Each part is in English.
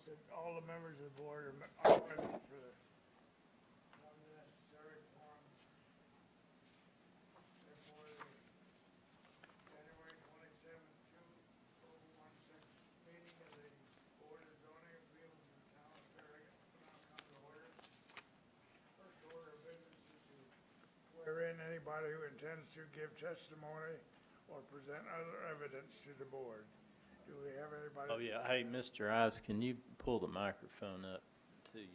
that all the members of the board are present for the necessary quorum for the January 27th, 2016 meeting of the Board of Zoning Appeals in the town of Farragut. Will now come to order. First order of business is to swear in anybody who intends to give testimony or present other evidence to the board. Do we have anybody? Oh, yeah. Hey, Mr. Ives, can you pull the microphone up to you?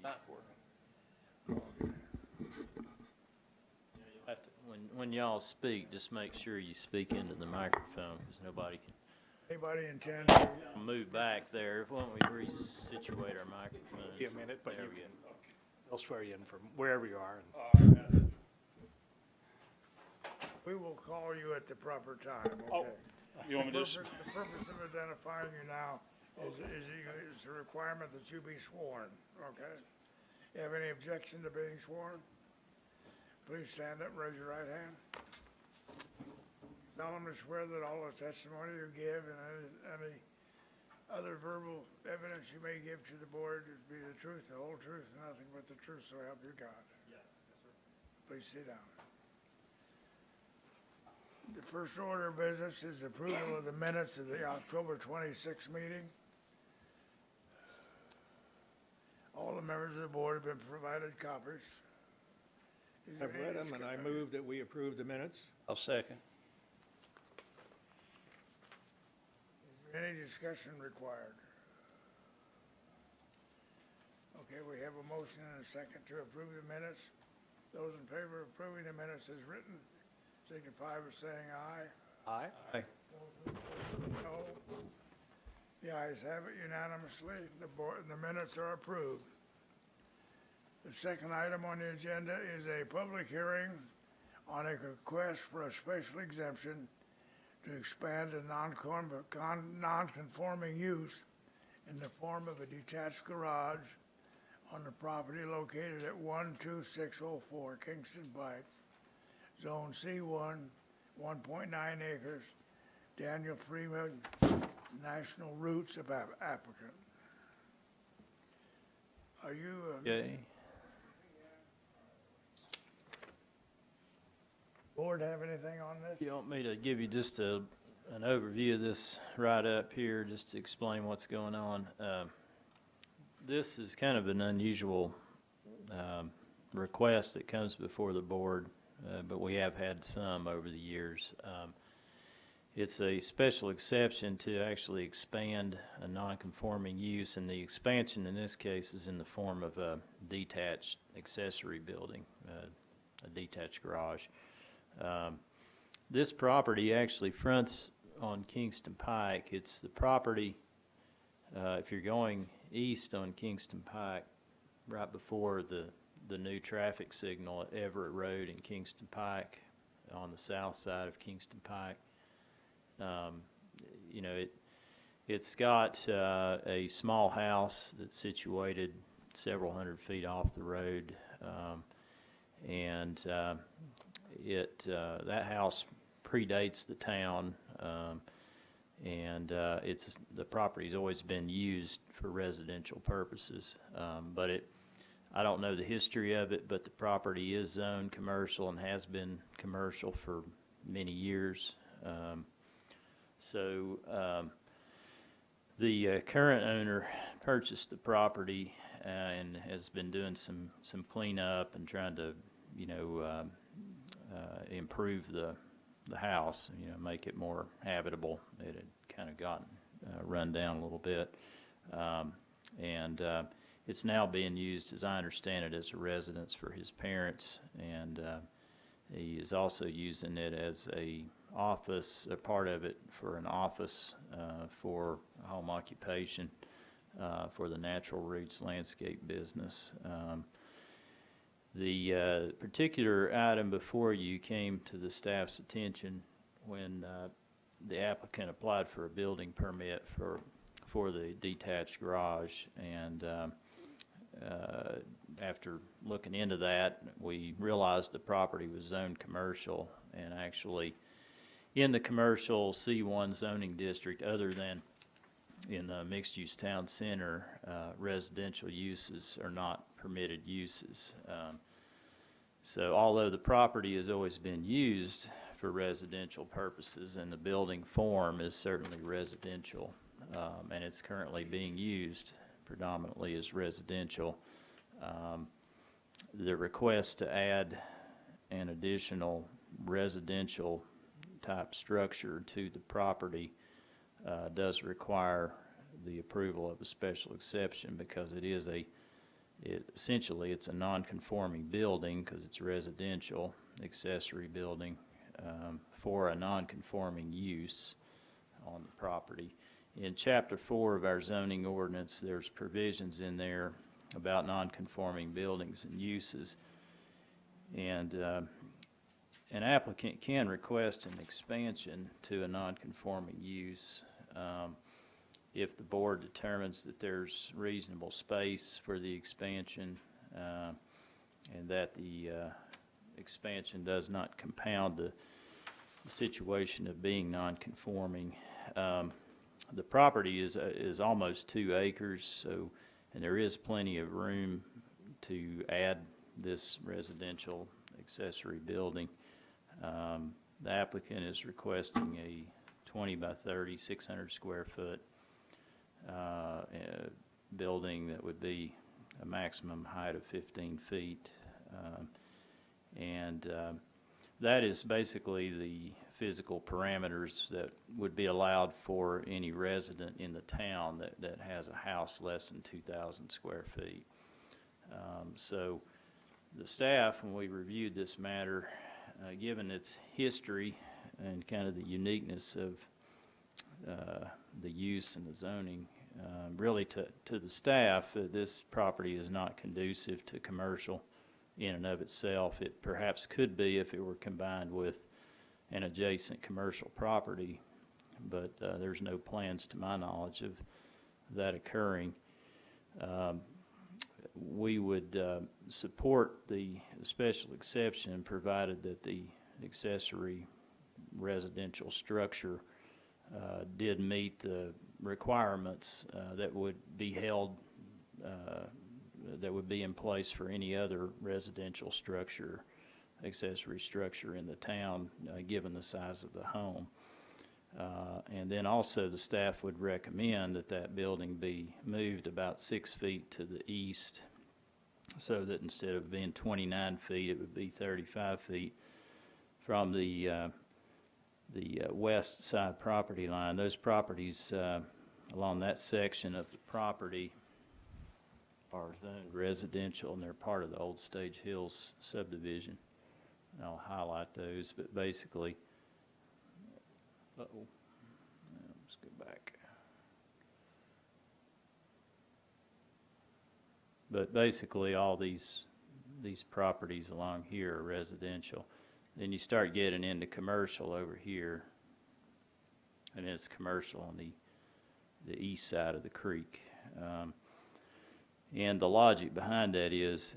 When y'all speak, just make sure you speak into the microphone because nobody can Anybody intend to? move back there. Why don't we resituate our microphones? Be a minute, but There you we go. can, they'll swear you in from wherever you are. We will call you at the proper time, Oh, okay? you want me to just, The purpose of identifying you now is a requirement that you be sworn, okay? You have any objection to being sworn? Please stand up and raise your right hand. Solemnly swear that all the testimony you give and any other verbal evidence you may give to the board is be the truth, the whole truth, and nothing but the truth, so help you God. yes, sir. Please sit down. The first order of business is approval of the minutes of the October 26th meeting. All the members of the board have been provided copies. Is there I've any read them, and I discussion? move that we approve the minutes. I'll second. Is there any discussion required? Okay, we have a motion and a second to approve the minutes. Those in favor of approving the minutes as written, signify by saying aye. Aye. Aye. No. The ayes have it unanimously. The minutes are approved. The second item on the agenda is a public hearing on a request for a special exemption to expand a non-conforming use in the form of a detached garage on the property located at 12604 Kingston Pike, Zone C1, 1.9 acres, Daniel Freeman, National Roots of applicant. Are you? Okay. Board have anything on this? You want me to give you just an overview of this right up here, just to explain what's going on? This is kind of an unusual request that comes before the board, but we have had some over the years. It's a special exception to actually expand a non-conforming use, and the expansion in this case is in the form of a detached accessory building, a detached garage. This property actually fronts on Kingston Pike. It's the property, if you're going east on Kingston Pike, right before the new traffic signal at Everett Road and Kingston Pike, on the south side of Kingston Pike. You know, it's got a small house that's situated several hundred feet off the road, and that house predates the town, and the property's always been used for residential purposes, but I don't know the history of it, but the property is zoned commercial and has been commercial for many years. So the current owner purchased the property and has been doing some cleanup and trying to, you know, improve the house, you know, make it more habitable. It had kind of gotten run down a little bit, and it's now being used, as I understand it, as a residence for his parents, and he is also using it as a office, a part of it for an office for home occupation for the Natural Roots landscape business. The particular item before you came to the staff's attention when the applicant applied for a building permit for the detached garage, and after looking into that, we realized the property was zoned commercial, and actually in the commercial C1 zoning district, other than in the mixed-use town center, residential uses are not permitted uses. So although the property has always been used for residential purposes and the building form is certainly residential, and it's currently being used predominantly as residential, the request to add an additional residential type structure to the property does require the approval of a special exception, because essentially it's a non-conforming building because it's residential accessory building for a non-conforming use on the property. In Chapter 4 of our zoning ordinance, there's provisions in there about non-conforming buildings and uses, and an applicant can request an expansion to a non-conforming use if the board determines that there's reasonable space for the expansion and that the expansion does not compound the situation of being non-conforming. The property is almost 2 acres, and there is plenty of room to add this residential accessory building. The applicant is requesting a 20 by 30, 600 square foot building that would be a maximum height of 15 feet. That is basically the physical parameters that would be allowed for any resident in the town that has a house less than 2,000 square feet. So the staff, when we reviewed this matter, given its history and kind of the uniqueness of the use and the zoning, really to the staff, this property is not conducive to commercial in and of itself. It perhaps could be if it were combined with an adjacent commercial property, but there's no plans to my knowledge of that occurring. We would support the special exception provided that the accessory residential structure did meet the requirements that would be held, that would be in place for any other residential structure, accessory structure in the town, given the size of the home. And then also the staff would recommend that that building be moved about 6 feet to the east, so that instead of being 29 feet, it would be 35 feet from the west side property line. Those properties along that section of the property are zoned residential, and they're part of the Old Stage Hills subdivision. And I'll highlight those, but basically, let's go back. But basically, all these properties along here are residential. Then you start getting into commercial over here, and it's commercial on the east side of the creek. And the logic behind that is,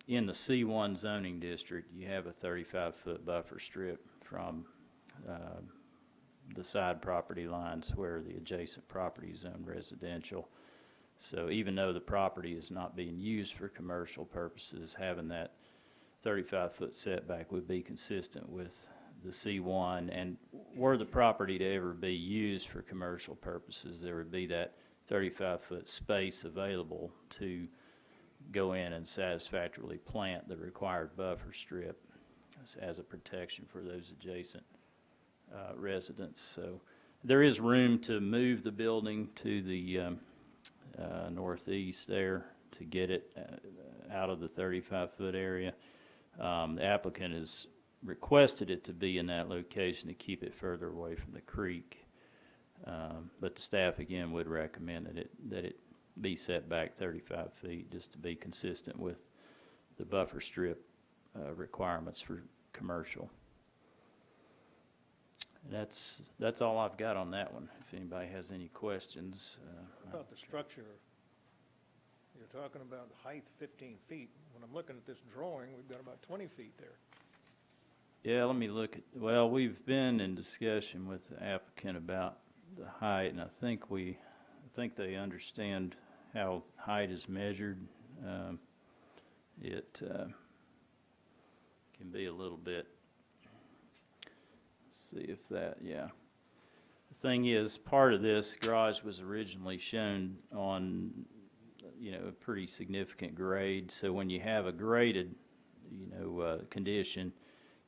in the C1 zoning district, you have a 35-foot buffer strip from the side property lines where the adjacent property is zoned residential. So even though the property is not being used for commercial purposes, having that 35-foot setback would be consistent with the C1. And were the property to ever be used for commercial purposes, there would be that 35-foot space available to go in and satisfactorily plant the required buffer strip as a protection for those adjacent residents. So there is room to move the building to the northeast there to get it out of the 35-foot area. The applicant has requested it to be in that location to keep it further away from the creek. But the staff, again, would recommend that it be set back 35 feet just to be consistent with the buffer strip requirements for commercial. That's all I've got on that one. If anybody has any questions. About the structure, you're talking about height 15 feet. When I'm looking at this drawing, we've got about 20 feet there. Yeah, let me look at, well, we've been in discussion with the applicant about the height, and I think we think they understand how height is measured. It can be a little bit, see if that, yeah. The thing is, part of this garage was originally shown on, a pretty significant grade. So when you have a graded, condition,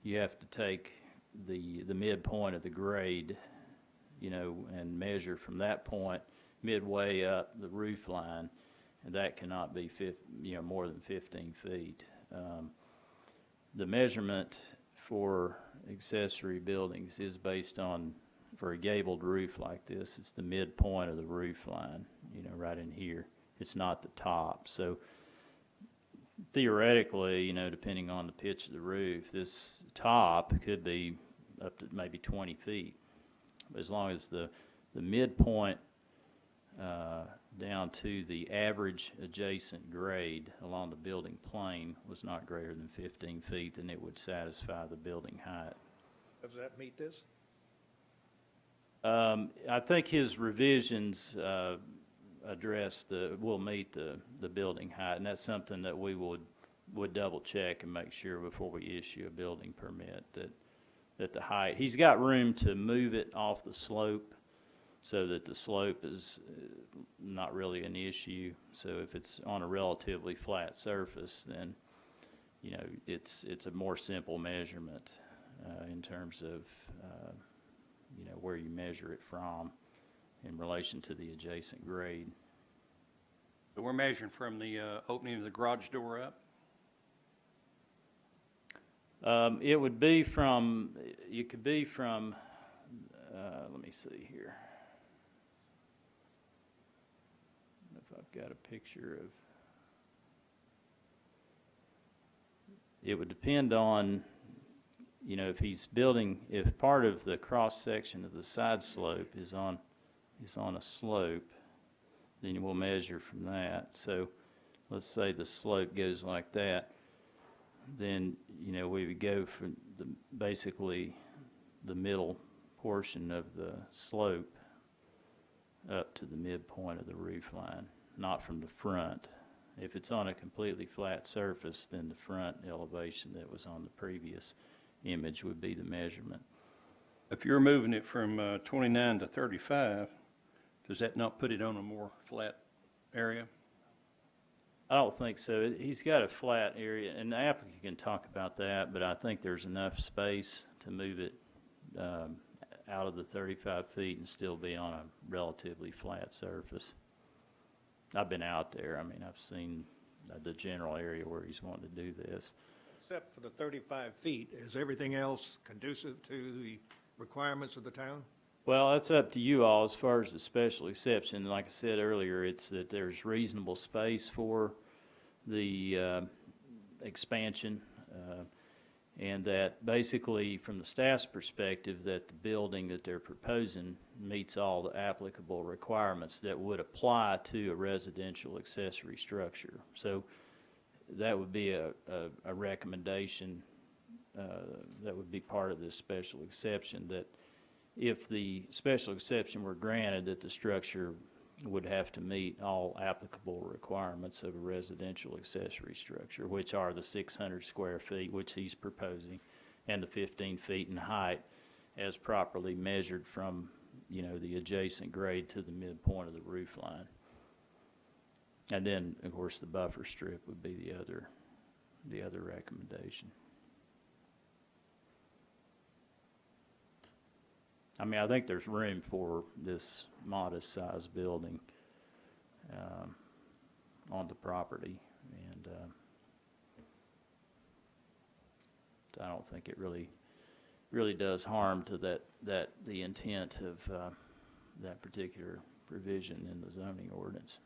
you have to take the midpoint of the grade, and measure from that point midway up the roof line, and that cannot be more than 15 feet. The measurement for accessory buildings is based on, for a gabled roof like this, it's the midpoint of the roof line, right in here. It's not the top. So theoretically, depending on the pitch of the roof, this top could be up to maybe 20 feet. As long as the midpoint down to the average adjacent grade along the building plane was not greater than 15 feet, then it would satisfy the building height. Does that meet this? I think his revisions will meet the building height, and that's something that we would double check and make sure before we issue a building permit that the height, he's got room to move it off the slope so that the slope is not really an issue. So if it's on a relatively flat surface, then it's a more simple measurement in terms of where you measure it from in relation to the adjacent grade. So we're measuring from the opening of the garage door up? It would be from, it could be from, let me see here. I don't know if I've got a picture of, it would depend on, if he's building, if part of the cross section of the side slope is on a slope, then we'll measure from that. So let's say the slope goes like that, then we would go from basically the middle portion of the slope up to the midpoint of the roof line, not from the front. If it's on a completely flat surface, then the front elevation that was on the previous image would be the measurement. If you're moving it from 29 to 35, does that not put it on a more flat area? I don't think so. He's got a flat area, and the applicant can talk about that, but I think there's enough space to move it out of the 35 feet and still be on a relatively flat surface. I've been out there. I mean, I've seen the general area where he's wanting to do this. Except for the 35 feet, is everything else conducive to the requirements of the town? Well, that's up to you all as far as the special exception. Like I said earlier, it's that there's reasonable space for the expansion, and that basically, from the staff's perspective, that the building that they're proposing meets all the applicable requirements that would apply to a residential accessory structure. So that would be a recommendation that would be part of this special exception, that if the special exception were granted, that the structure would have to meet all applicable requirements of a residential accessory structure, which are the 600 square feet, which he's proposing, and the 15 feet in height as properly measured from, the adjacent grade to the midpoint of the roof line. And then, of course, the buffer strip would be the other recommendation. I mean, I think there's room for this modest-sized building on the property, and I don't think it really does harm to the intent of that particular provision in the zoning ordinance.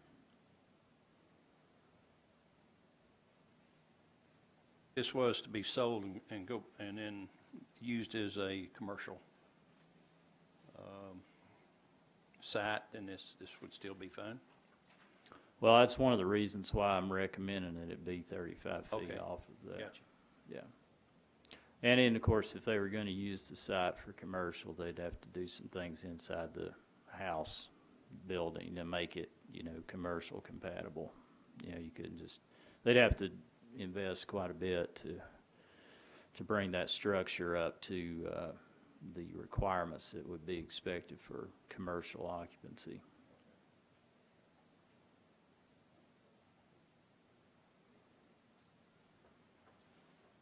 This was to be sold and then used as a commercial site, then this would still be fine? Well, that's one of the reasons why I'm recommending that it be 35 feet Okay. off of that. Gotcha. Yeah. And then, of course, if they were going to use the site for commercial, they'd have to do some things inside the house, building to make it, commercial compatible. You couldn't just, they'd have to invest quite a bit to bring that structure up to the requirements that would be expected for commercial occupancy.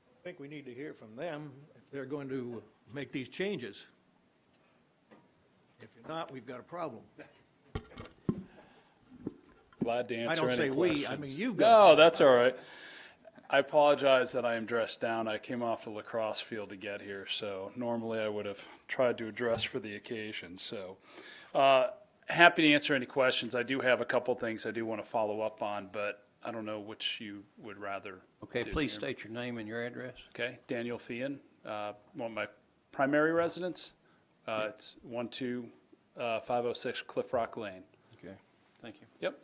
I think we need to hear from them if they're going to make these changes. If you're not, we've got a problem. Glad to answer any I don't say questions. we, I mean, you've got a No, problem. that's all right. I apologize that I am dressed down. I came off the lacrosse field to get here, so normally I would have tried to address for the occasion. So, happy to answer any questions. I do have a couple things I do want to follow up on, but I don't know which you would rather Okay, do please here. state your name and your address. Okay, Daniel Fian, one of my primary residence. It's 12506 Cliff Rock Lane. Okay, thank you. Yep.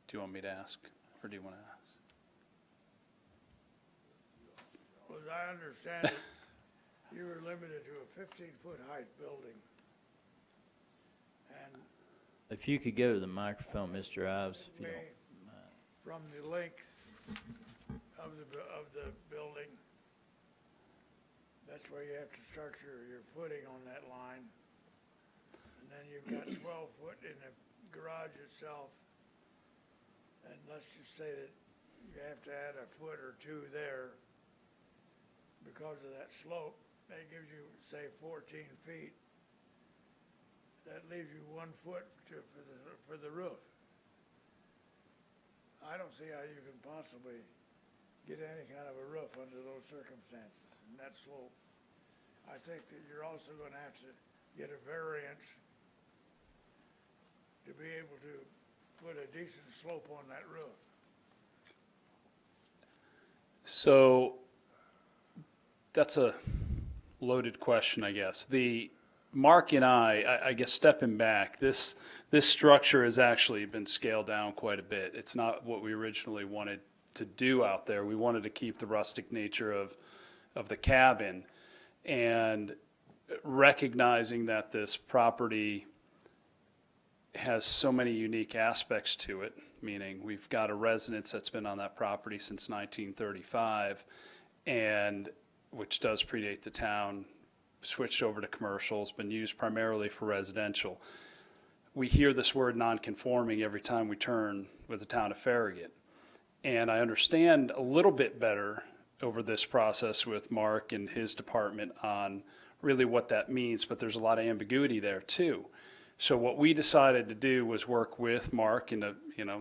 Do you want me to ask, or do you want to ask? Well, as I understand it, you were limited to a 15-foot height building. And If you could go to the microphone, Mr. Ives, if you may, don't. from the length of the building, that's where you have to structure your footing on that line. And then you've got 12 foot in the garage itself. And let's just say that you have to add a foot or two there because of that slope. That gives you, say, 14 feet. That leaves you 1 foot for the roof. I don't see how you can possibly get any kind of a roof under those circumstances and that slope. I think that you're also going to have to get a variance to be able to put a decent slope on that roof. So that's a loaded question, I guess. Mark and I guess stepping back, this structure has actually been scaled down quite a bit. It's not what we originally wanted to do out there. We wanted to keep the rustic nature of the cabin, and recognizing that this property has so many unique aspects to it, meaning we've got a residence that's been on that property since 1935, and which does predate the town, switched over to commercial, it's been used primarily for residential. We hear this word non-conforming every time we turn with the town of Farragut. And I understand a little bit better over this process with Mark and his department on really what that means, but there's a lot of ambiguity there too. So what we decided to do was work with Mark and the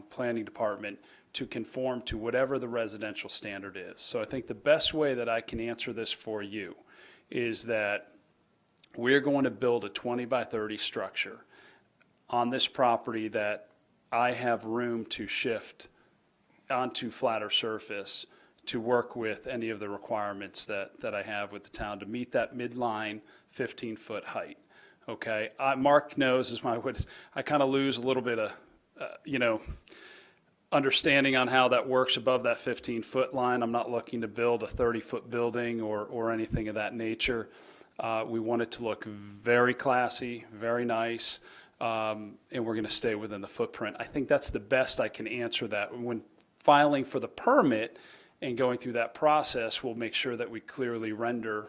planning department to conform to whatever the residential standard is. So I think the best way that I can answer this for you is that we're going to build a 20 by 30 structure on this property that I have room to shift onto flatter surface to work with any of the requirements that I have with the town to meet that midline 15-foot height. Okay, Mark knows as my witness, I kind of lose a little bit of, understanding on how that works above that 15-foot line. I'm not looking to build a 30-foot building or anything of that nature. We want it to look very classy, very nice, and we're going to stay within the footprint. I think that's the best I can answer that. When filing for the permit and going through that process, we'll make sure that we clearly render,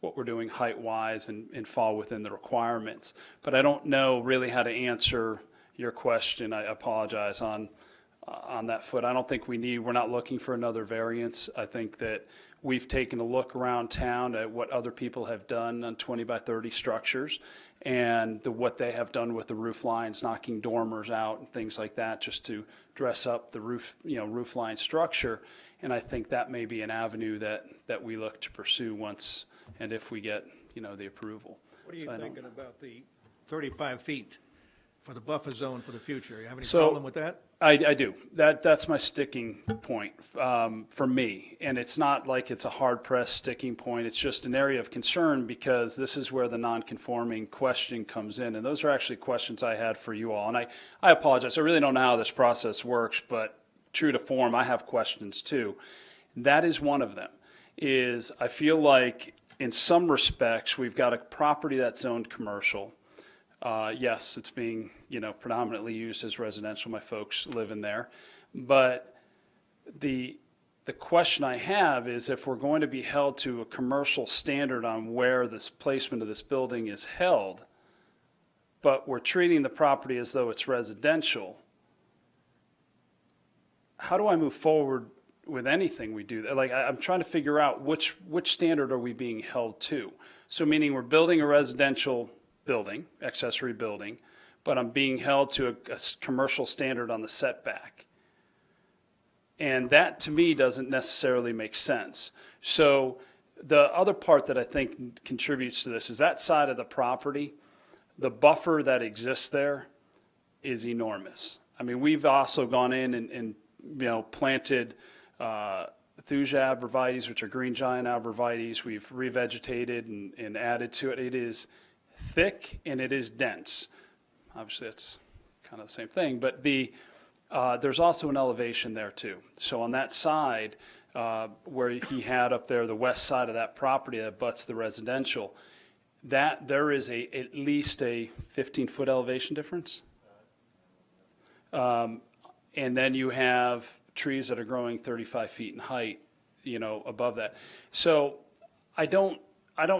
what we're doing height-wise and fall within the requirements. But I don't know really how to answer your question. I apologize on that foot. I don't think we're not looking for another variance. I think that we've taken a look around town at what other people have done on 20 by 30 structures and what they have done with the roof lines, knocking dormers out and things like that just to dress up the roof line structure. And I think that may be an avenue that we look to pursue once and if we get, the approval. What are you So I don't- thinking about the 35 feet for the buffer zone for the future? You have any So- problem with that? I do. That's my sticking point for me. And it's not like it's a hard-pressed sticking point. It's just an area of concern because this is where the non-conforming question comes in. And those are actually questions I had for you all. And I apologize. I really don't know how this process works, but true to form, I have questions too. That is one of them, is I feel like in some respects, we've got a property that's zoned commercial. Yes, it's being, predominantly used as residential. My folks live in there. But the question I have is if we're going to be held to a commercial standard on where this placement of this building is held, but we're treating the property as though it's residential, how do I move forward with anything we do? Like, I'm trying to figure out which standard are we being held to? So meaning we're building a residential building, accessory building, but I'm being held to a commercial standard on the setback. And that, to me, doesn't necessarily make sense. So the other part that I think contributes to this is that side of the property, the buffer that exists there is enormous. I mean, we've also gone in and planted Thuja arborvitaes, which are green giant arborvitaes. We've revegetated and added to it. It is thick and it is dense. Obviously, that's kind of the same thing, but there's also an elevation there too. So on that side, where he had up there, the west side of that property that butts the residential, that there is at least a 15-foot elevation difference. And then you have trees that are growing 35 feet in height, above that. So I don't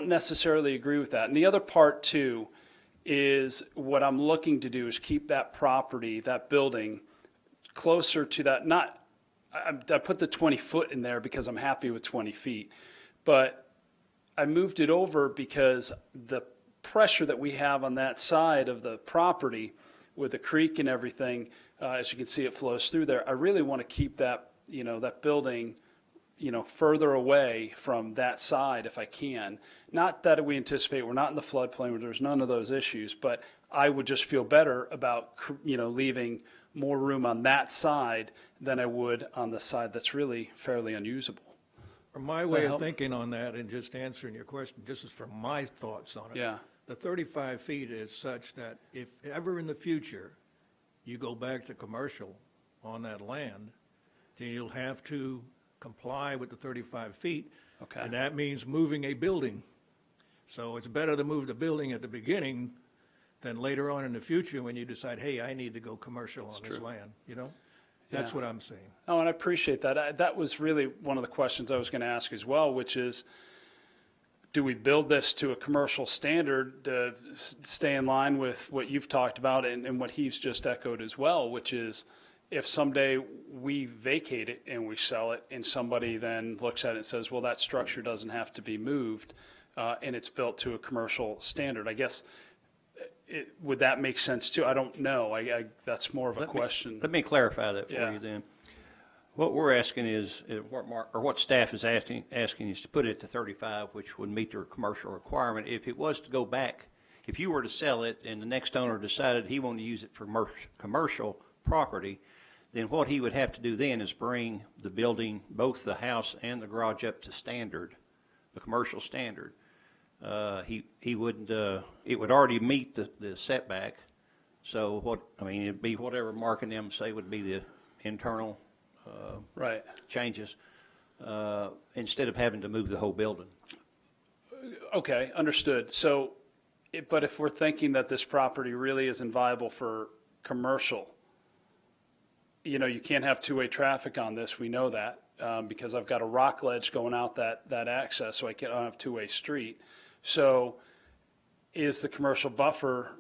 necessarily agree with that. And the other part too is what I'm looking to do is keep that property, that building, closer to that. I put the 20 foot in there because I'm happy with 20 feet, but I moved it over because the pressure that we have on that side of the property with the creek and everything, as you can see, it flows through there. I really want to keep that, that building, further away from that side if I can. Not that we anticipate we're not in the floodplain where there's none of those issues, but I would just feel better about, leaving more room on that side than I would on the side that's really fairly unusable. From my way of thinking on that, and just answering your question, this is from my thoughts on it. Yeah. The 35 feet is such that if ever in the future you go back to commercial on that land, then you'll have to comply with the 35 feet. Okay. And that means moving a building. So it's better to move the building at the beginning than later on in the future when you decide, hey, I need to go commercial on this land, That's Yeah. what I'm saying. Oh, and I appreciate that. That was really one of the questions I was going to ask as well, which is, do we build this to a commercial standard to stay in line with what you've talked about and what he's just echoed as well, which is if someday we vacate it and we sell it and somebody then looks at it and says, well, that structure doesn't have to be moved and it's built to a commercial standard, I guess, would that make sense too? I don't know. That's more of a question. Let me clarify that for Yeah. you then. What we're asking is, what staff is asking is to put it to 35, which would meet their commercial requirement. If it was to go back, if you were to sell it and the next owner decided he wanted to use it for commercial property, then what he would have to do then is bring the building, both the house and the garage, up to standard, the commercial standard. He would, it would already meet the setback. So it'd be whatever Mark and them say would be the internal Right. changes, instead of having to move the whole building. Okay, understood. So, but if we're thinking that this property really isn't viable for commercial, you can't have two-way traffic on this. We know that because I've got a rock ledge going out that access, so I don't have two-way street. So is the commercial buffer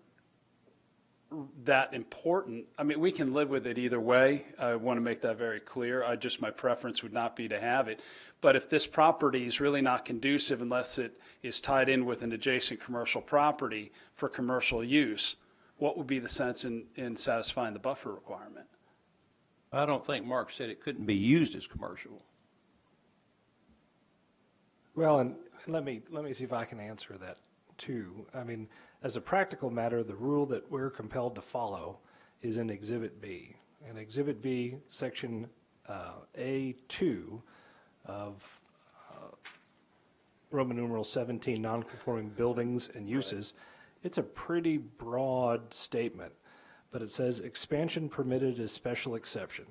that important? I mean, we can live with it either way. I want to make that very clear. My preference would not be to have it. But if this property is really not conducive unless it is tied in with an adjacent commercial property for commercial use, what would be the sense in satisfying the buffer requirement? I don't think Mark said it couldn't be used as commercial. Well, and let me see if I can answer that too. I mean, as a practical matter, the rule that we're compelled to follow is in Exhibit B. And Exhibit B, Section A2 of Roman numeral 17, nonconforming buildings and uses, it's a pretty broad statement, but it says expansion permitted as special exception.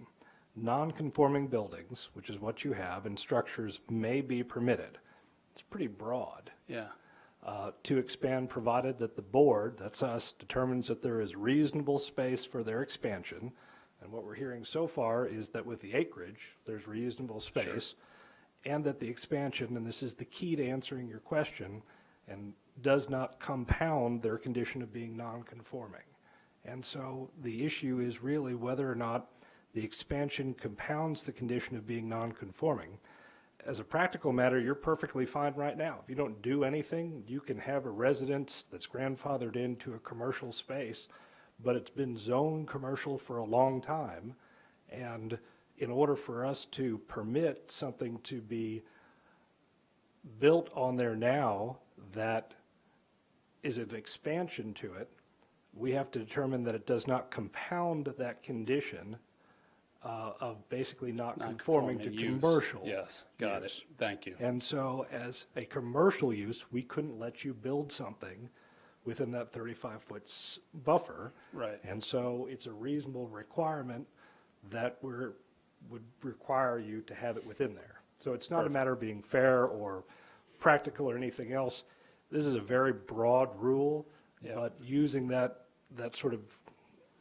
Nonconforming buildings, which is what you have, and structures may be permitted. It's pretty broad. Yeah. To expand provided that the board, that's us, determines that there is reasonable space for their expansion. And what we're hearing so far is that with the acreage, there's reasonable space. And that the expansion, and this is the key to answering your question, and does not compound their condition of being non-conforming. And so the issue is really whether or not the expansion compounds the condition of being non-conforming. As a practical matter, you're perfectly fine right now. If you don't do anything, you can have a residence that's grandfathered into a commercial space, but it's been zoned commercial for a long time. And in order for us to permit something to be built on there now that is an expansion to it, we have to determine that it does not compound that condition of basically not conforming to Non-conforming use. commercial. Yes, got it. use. Thank you. And so as a commercial use, we couldn't let you build something within that 35-foot buffer. Right. And so it's a reasonable requirement that would require you to have it within there. So it's not a matter of being fair or practical or anything else. This is a very broad rule, Yeah. but using that sort of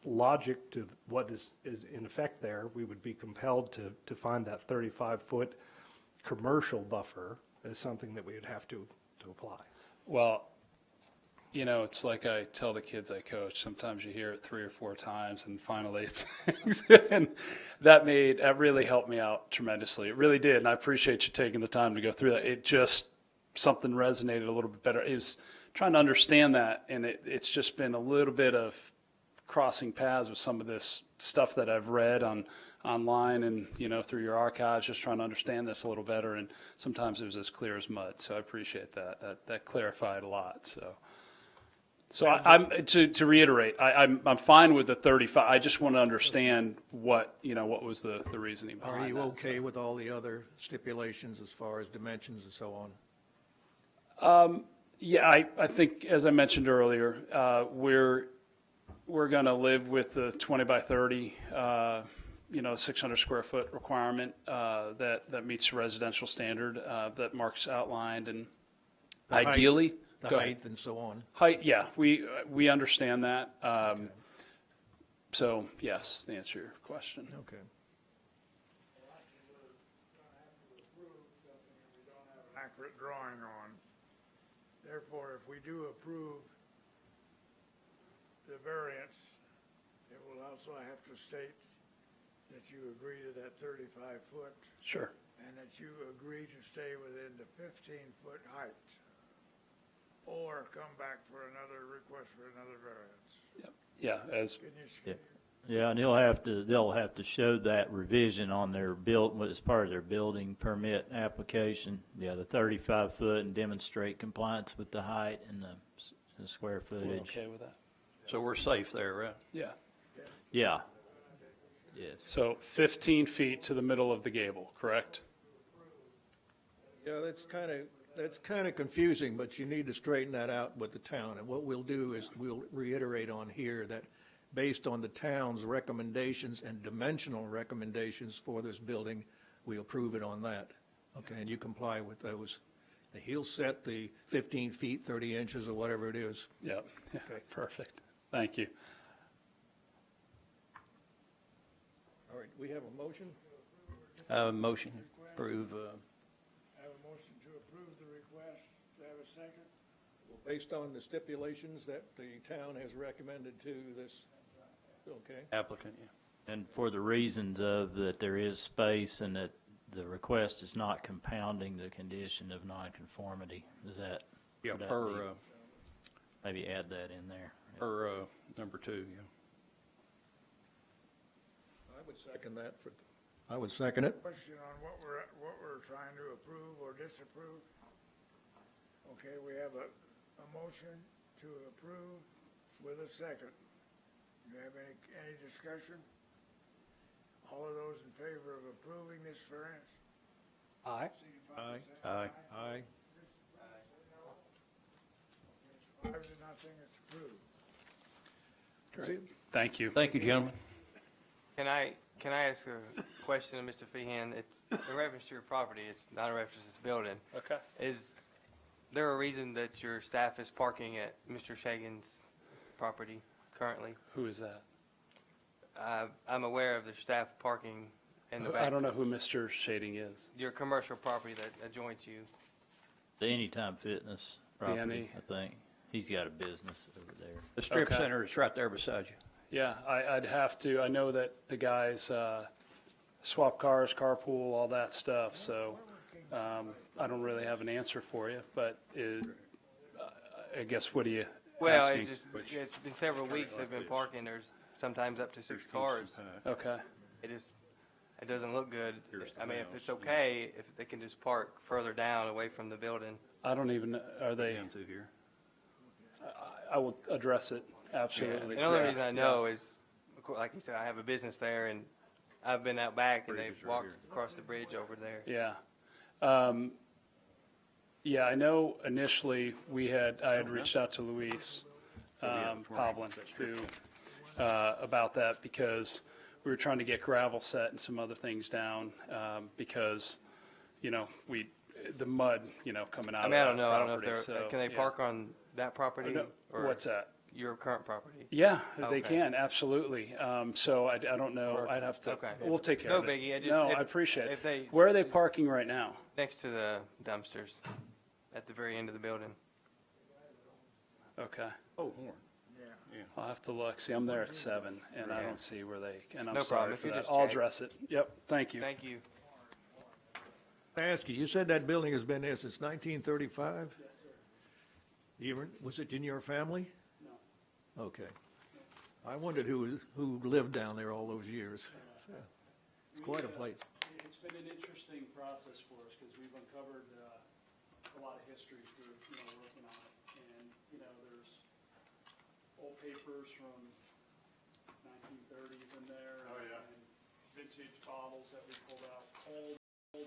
logic to what is in effect there, we would be compelled to find that 35-foot commercial buffer as something that we would have to apply. Well, you know, it's like I tell the kids I coach, sometimes you hear it 3 or 4 times and finally it's, and that really helped me out tremendously. It really did. And I appreciate you taking the time to go through that. It just, something resonated a little bit better. It was trying to understand that. And it's just been a little bit of crossing paths with some of this stuff that I've read online and, you know, through your archives, just trying to understand this a little better. And sometimes it was as clear as mud. So I appreciate that. That clarified a lot. So I'm to reiterate, I'm fine with the 35. I just want to understand what was the reasoning behind that. Are you okay with all the other stipulations as far as dimensions and so on? Yeah, I think, as I mentioned earlier, we're going to live with the 20 by 30, 600 square foot requirement that meets the residential standard that Mark's outlined, and The height- ideally. The Go ahead. height and so on? Height, yeah, we understand that. So, yes, the answer to your question. Okay. Accurate drawing on. Therefore, if we do approve the variance, it will also have to state that you agree to that 35-foot Sure. and that you agree to stay within the 15-foot height, or come back for another request for another variance. Yep. Yeah, as Can you, Yeah. Yeah, and they'll have to show that revision on their as part of their building permit application. Yeah, the 35-foot, and demonstrate compliance with the height and the square we're footage. okay with that. So we're safe there, right? Yeah. Yeah. Yes. So 15 feet to the middle of the gable, correct? Yeah, that's kind of confusing, but you need to straighten that out with the town. And what we'll do is we'll reiterate on here that based on the town's recommendations and dimensional recommendations for this building, we approve it on that. Okay, and you comply with those. And he'll set the 15 feet, 30 inches, or whatever it is. Yep. Yeah, Okay. perfect. Thank you. All right, we have a motion? Motion to approve, I have a motion to approve the request. Do I have a second? Well, based on the stipulations that the town has recommended to this, okay? applicant, yeah. And for the reasons of that there is space and that the request is not compounding the condition of nonconformity. Is that? Yeah, would that per, be- Maybe add that in there. per number 2, yeah. I would second that. I would second it. Question on what we're trying to approve or disapprove. Okay, we have a motion to approve with a second. Do you have any discussion? All of those in favor of approving this variance? Aye. signify by Aye. saying Aye. Aye. 5 to nothing, it's approved. Thank you. Thank you, gentlemen. Can I ask a question of Mr. Feehan? It's in reference to your property, it's not in reference to this building. Okay. Is there a reason that your staff is parking at Mr. Shagan's property currently? Who is that? I'm aware of the staff parking in the back. I don't know who Mr. Shading is. Your commercial property that adjoins you. The Anytime Fitness property, Any- I think. He's got a business over there. The strip Okay. center is right there beside you. Yeah, I'd have to, I know that the guys swap cars, carpool, all that stuff, so I don't really have an answer for you, but I guess what do you Well, asking? it's just, it's been several weeks they've been parking. There's sometimes up to 6 cars. Okay, It doesn't look good. I mean, if it's okay, if they can just park further down away from the building. I don't even, are they, through here. I will address it, absolutely. The only reason I know is, of course, like you said, I have a business there, and I've been out back, and they've walked across the bridge over there. Yeah. Yeah, I know initially I had reached out to Luis Pavlin about that because we were trying to get gravel set and some other things down because, the mud, coming out I of mean, I that don't know. I don't know if property, they're, so, can they yeah. park on that property? No, or what's that? Your current property? Yeah, Okay. they can, absolutely. So I don't know, I'd have to, Okay. we'll take care No of it. biggie, I just- No, if- I appreciate if it. they- Where are they parking right now? Next to the dumpsters at the very end of the building. Okay, Oh, Horn. I'll have to look. See, I'm there at 7, and I Yeah. don't see where and I'm No sorry problem. If for you that. just I'll check. address it. Yep, thank you. Thank you. I ask you, you said that building has been there since 1935? Yes, sir. Was it in your family? No. Okay. I wondered who lived down there all those years. It's quite a place. It's been an interesting process for us because we've uncovered a lot of history through, working on it. And, there's old papers from 1930s in there. Oh, yeah. And vintage bottles that we pulled out cold